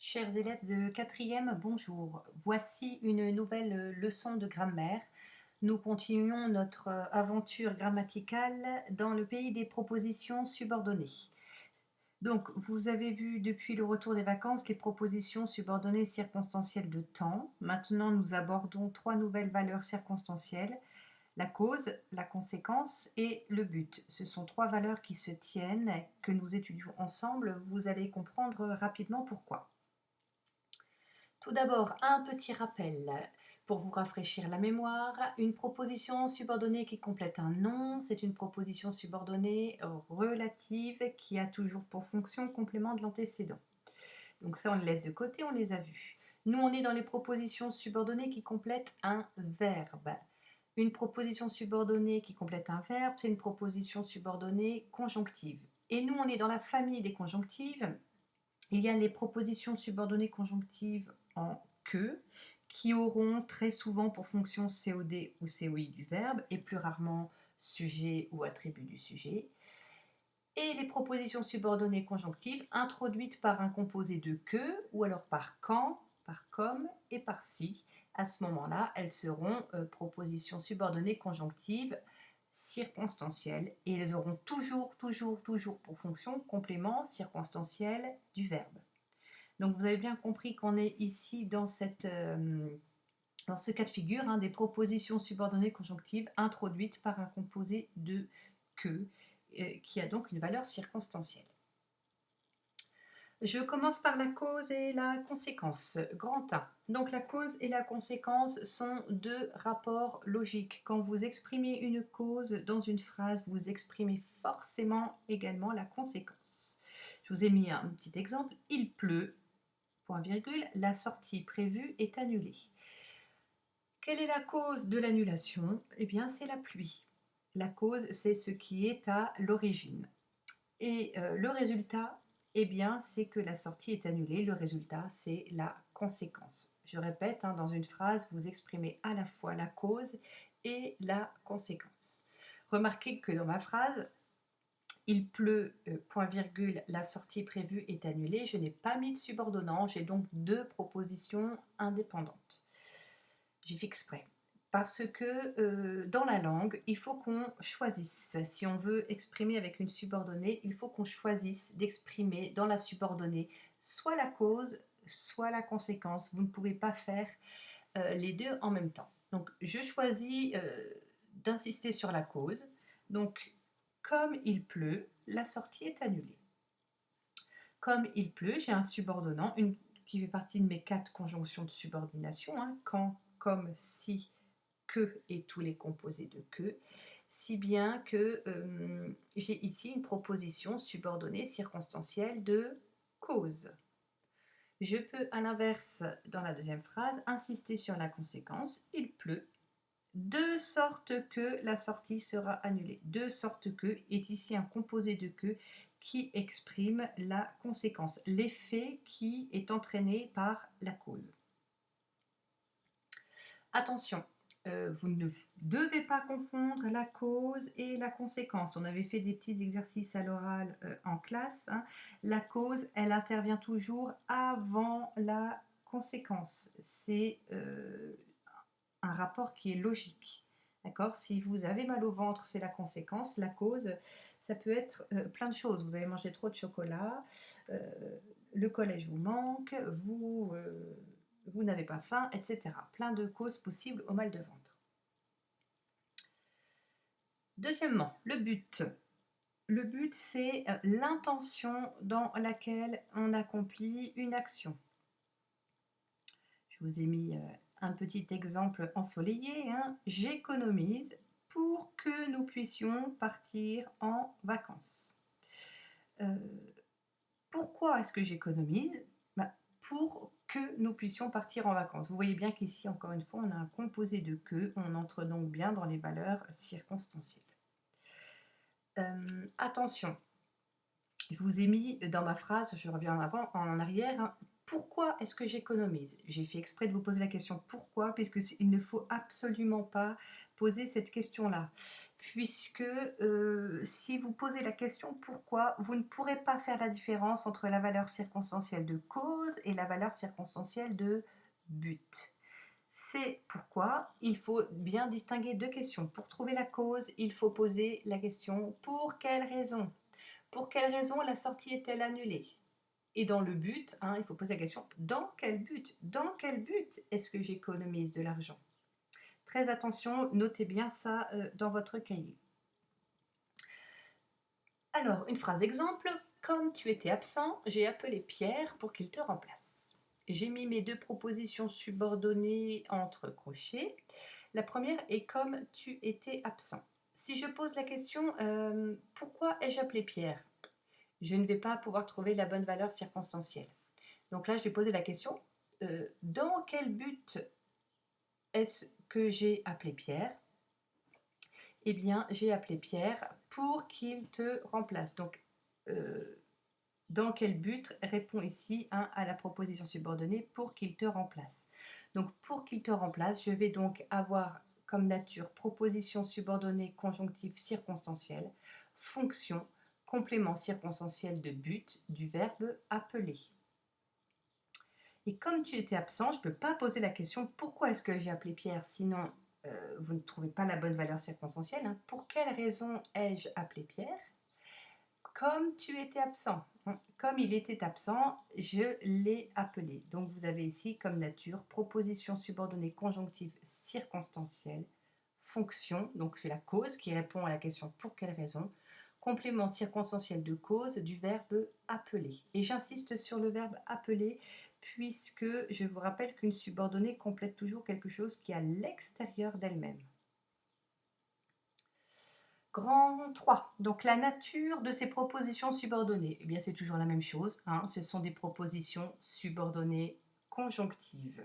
Chers élèves de quatrième, bonjour. Voici une nouvelle leçon de grammaire. Nous continuons notre aventure grammaticale dans le pays des propositions subordonnées. Donc, vous avez vu depuis le retour des vacances les propositions subordonnées circonstancielles de temps. Maintenant, nous abordons trois nouvelles valeurs circonstancielles: la cause, la conséquence et le but. Ce sont trois valeurs qui se tiennent, que nous étudions ensemble. Vous allez comprendre rapidement pourquoi. Tout d'abord, un petit rappel pour vous rafraîchir la mémoire. Une proposition subordonnée qui complète un nom, c'est une proposition subordonnée relative qui a toujours pour fonction complément de l'antécédent. Donc ça, on le laisse de côté, on les a vus. Nous, on est dans les propositions subordonnées qui complètent un verbe. Une proposition subordonnée qui complète un verbe, c'est une proposition subordonnée conjonctive. Et nous, on est dans la famille des conjonctives. Il y a les propositions subordonnées conjonctives en que, qui auront très souvent pour fonction COD ou COI du verbe, et plus rarement sujet ou attribut du sujet. Et les propositions subordonnées conjonctives introduites par un composé de que, ou alors par quand, par comme et par si. À ce moment-là, elles seront propositions subordonnées conjonctives circonstancielles, et elles auront toujours pour fonction complément circonstanciel du verbe. Donc vous avez bien compris qu'on est ici dans ce cas de figure, des propositions subordonnées conjonctives introduites par un composé de que, qui a donc une valeur circonstancielle. Je commence par la cause et la conséquence. Grand A. Donc la cause et la conséquence sont deux rapports logiques. Quand vous exprimez une cause dans une phrase, vous exprimez forcément également la conséquence. Je vous ai mis un petit exemple. Il pleut, point virgule, la sortie prévue est annulée. Quelle est la cause de l'annulation? Eh bien, c'est la pluie. La cause, c'est ce qui est à l'origine. Et le résultat, eh bien, c'est que la sortie est annulée. Le résultat, c'est la conséquence. Je répète, dans une phrase, vous exprimez à la fois la cause et la conséquence. Remarquez que dans ma phrase, il pleut, point virgule, la sortie prévue est annulée. Je n'ai pas mis de subordonnant, j'ai donc deux propositions indépendantes. J'ai fait exprès. Parce que dans la langue, il faut qu'on choisisse. Si on veut exprimer avec une subordonnée, il faut qu'on choisisse d'exprimer dans la subordonnée soit la cause, soit la conséquence. Vous ne pouvez pas faire les deux en même temps. Donc je choisis d'insister sur la cause. Donc comme il pleut, la sortie est annulée. Comme il pleut, j'ai un subordonnant qui fait partie de mes quatre conjonctions de subordination, quand, comme, si, que et tous les composés de que, si bien que j'ai ici une proposition subordonnée circonstancielle de cause. Je peux, à l'inverse, dans la deuxième phrase, insister sur la conséquence, il pleut, de sorte que la sortie sera annulée. De sorte que est ici un composé de que qui exprime la conséquence, l'effet qui est entraîné par la cause. Attention, vous ne devez pas confondre la cause et la conséquence. On avait fait des petits exercices à l'oral en classe. La cause, elle intervient toujours avant la conséquence. C'est un rapport qui est logique. D'accord? Si vous avez mal au ventre, c'est la conséquence. La cause, ça peut être plein de choses. Vous avez mangé trop de chocolat, le collège vous manque, vous n'avez pas faim, etc. Plein de causes possibles au mal de ventre. Deuxièmement, le but. Le but, c'est l'intention dans laquelle on accomplit une action. Je vous ai mis un petit exemple ensoleillé. J'économise pour que nous puissions partir en vacances. Pourquoi est-ce que j'économise? Pour que nous puissions partir en vacances. Vous voyez bien qu'ici, encore une fois, on a un composé de que. On entre donc bien dans les valeurs circonstancielles. Attention, je vous ai mis dans ma phrase, je reviens en arrière, Pourquoi est-ce que j'économise? J'ai fait exprès de vous poser la question pourquoi, puisque il ne faut absolument pas poser cette question-là. Puisque si vous posez la question pourquoi, vous ne pourrez pas faire la différence entre la valeur circonstancielle de cause et la valeur circonstancielle de but. C'est pourquoi il faut bien distinguer deux questions. Pour trouver la cause, il faut poser la question pour quelle raison? Pour quelle raison la sortie est-elle annulée? Et dans le but, hein, il faut poser la question dans quel but? Dans quel but est-ce que j'économise de l'argent? Très attention, notez bien ça dans votre cahier. Alors, une phrase exemple. Comme tu étais absent, j'ai appelé Pierre pour qu'il te remplace. J'ai mis mes deux propositions subordonnées entre crochets. La première est comme tu étais absent. Si je pose la question pourquoi ai-je appelé Pierre? Je ne vais pas pouvoir trouver la bonne valeur circonstancielle. Donc là, je vais poser la question dans quel but est-ce que j'ai appelé Pierre? Eh bien, j'ai appelé Pierre pour qu'il te remplace. Donc, dans quel but répond ici hein, à la proposition subordonnée pour qu'il te remplace. Donc, pour qu'il te remplace, je vais donc avoir comme nature proposition subordonnée conjonctif circonstancielle, fonction, complément circonstanciel de but du verbe appeler. Et comme tu étais absent, je ne peux pas poser la question pourquoi est-ce que j'ai appelé Pierre, sinon vous ne trouvez pas la bonne valeur circonstancielle. Hein. Pour quelle raison ai-je appelé Pierre? Comme tu étais absent. Hein. Comme il était absent, je l'ai appelé. Donc vous avez ici comme nature proposition subordonnée conjonctive circonstancielle, fonction, donc c'est la cause qui répond à la question pour quelle raison, complément circonstanciel de cause du verbe appeler. Et j'insiste sur le verbe appeler puisque je vous rappelle qu'une subordonnée complète toujours quelque chose qui est à l'extérieur d'elle-même. Grand 3. Donc la nature de ces propositions subordonnées. Eh bien c'est toujours la même chose. Hein, ce sont des propositions subordonnées conjonctives.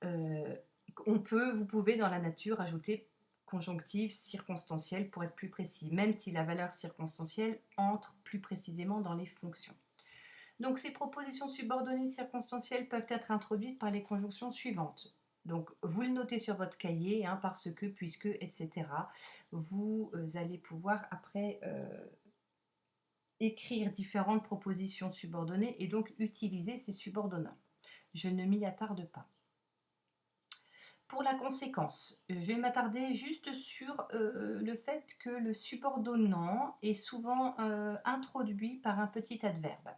Vous pouvez dans la nature ajouter conjonctive, circonstancielle pour être plus précis, même si la valeur circonstancielle entre plus précisément dans les fonctions. Donc ces propositions subordonnées circonstancielles peuvent être introduites par les conjonctions suivantes. Donc vous le notez sur votre cahier, hein, parce que, puisque, etc. Vous allez pouvoir après écrire différentes propositions subordonnées et donc utiliser ces subordonnats. Je ne m'y attarde pas. Pour la conséquence, je vais m'attarder juste sur le fait que le subordonnant est souvent introduit par un petit adverbe.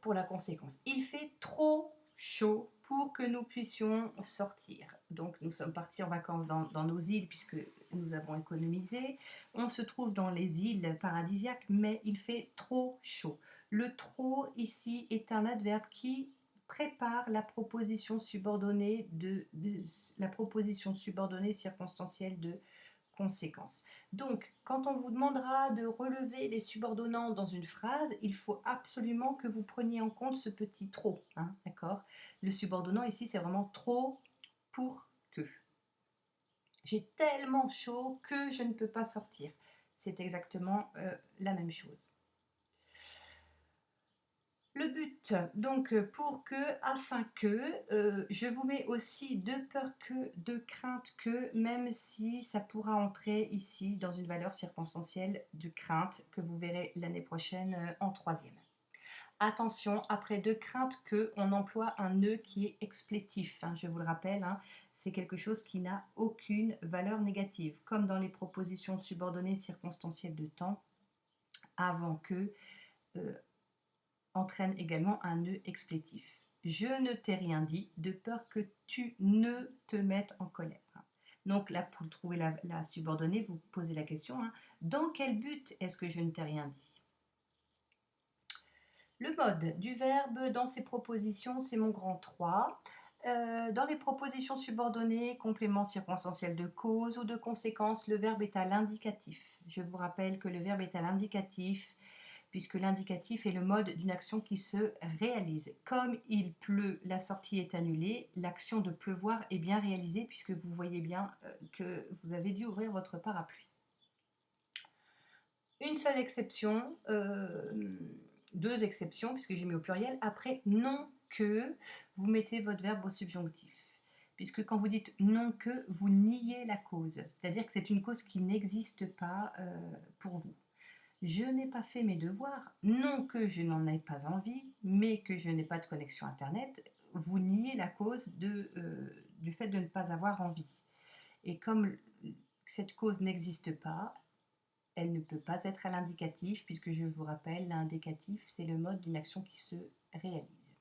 Pour la conséquence, il fait trop chaud pour que nous puissions sortir. Donc nous sommes partis en vacances dans nos îles puisque nous avons économisé. On se trouve dans les îles paradisiaques, mais il fait trop chaud. Le trop ici est un adverbe qui prépare la proposition subordonnée la proposition subordonnée circonstancielle de conséquence. Donc, quand on vous demandera de relever les subordonnants dans une phrase, il faut absolument que vous preniez en compte ce petit trop. Hein, d'accord? Le subordonnant ici, c'est vraiment trop pour que. J'ai tellement chaud que je ne peux pas sortir. C'est exactement la même chose. Le but, donc pour que, afin que, je vous mets aussi de peur que, de crainte que, même si ça pourra entrer ici dans une valeur circonstancielle de crainte que vous verrez l'année prochaine en troisième. Attention, après de crainte que, on emploie un nœud qui est explétif. Hein, je vous le rappelle, hein, c'est quelque chose qui n'a aucune valeur négative, comme dans les propositions subordonnées circonstancielles de temps, avant que, entraîne également un nœud explétif. Je ne t'ai rien dit de peur que tu ne te mettes en colère. Donc là, pour trouver la subordonnée, vous posez la question, hein, dans quel but est-ce que je ne t'ai rien dit? Le mode du verbe dans ces propositions, c'est mon grand 3. Dans les propositions subordonnées, complément circonstanciel de cause ou de conséquence, le verbe est à l'indicatif. Je vous rappelle que le verbe est à l'indicatif puisque l'indicatif est le mode d'une action qui se réalise. Comme il pleut, la sortie est annulée, l'action de pleuvoir est bien réalisée puisque vous voyez bien que vous avez dû ouvrir votre parapluie. Une seule exception, deux exceptions, puisque j'ai mis au pluriel. Après non que, vous mettez votre verbe au subjonctif. Puisque quand vous dites non que, vous niez la cause. C'est-à-dire que c'est une cause qui n'existe pas pour vous. Je n'ai pas fait mes devoirs, non que je n'en ai pas envie, mais que je n'ai pas de connexion Internet. Vous niez la cause du fait de ne pas avoir envie. Et comme cette cause n'existe pas, elle ne peut pas être à l'indicatif, puisque je vous rappelle, l'indicatif, c'est le mode d'une action qui se réalise.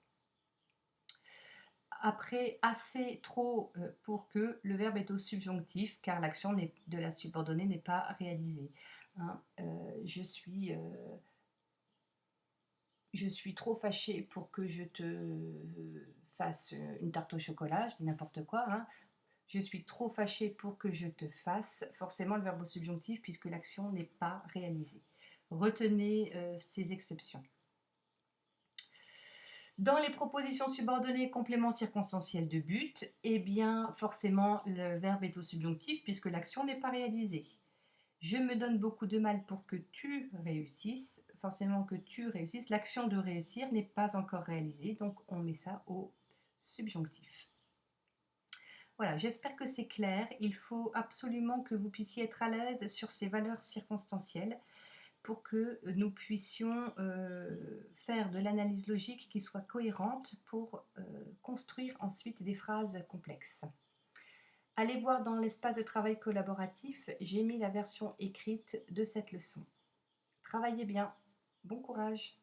Après, assez, trop, pour que, le verbe est au subjonctif, car l'action de la subordonnée n'est pas réalisée. Hein, je suis trop fâchée pour que je te fasse une tarte au chocolat, je dis n'importe quoi. Hein. Je suis trop fâchée pour que je te fasse, forcément le verbe au subjonctif, puisque l'action n'est pas réalisée. Retenez ces exceptions. Dans les propositions subordonnées complément circonstanciel de but, eh bien forcément le verbe est au subjonctif puisque l'action n'est pas réalisée. Je me donne beaucoup de mal pour que tu réussisses, forcément que tu réussisses, l'action de réussir n'est pas encore réalisée, donc on met ça au subjonctif. Voilà, j'espère que c'est clair. Il faut absolument que vous puissiez être à l'aise sur ces valeurs circonstancielles pour que nous puissions faire de l'analyse logique qui soit cohérente pour construire ensuite des phrases complexes. Allez voir dans l'espace de travail collaboratif, j'ai mis la version écrite de cette leçon. Travaillez bien, bon courage!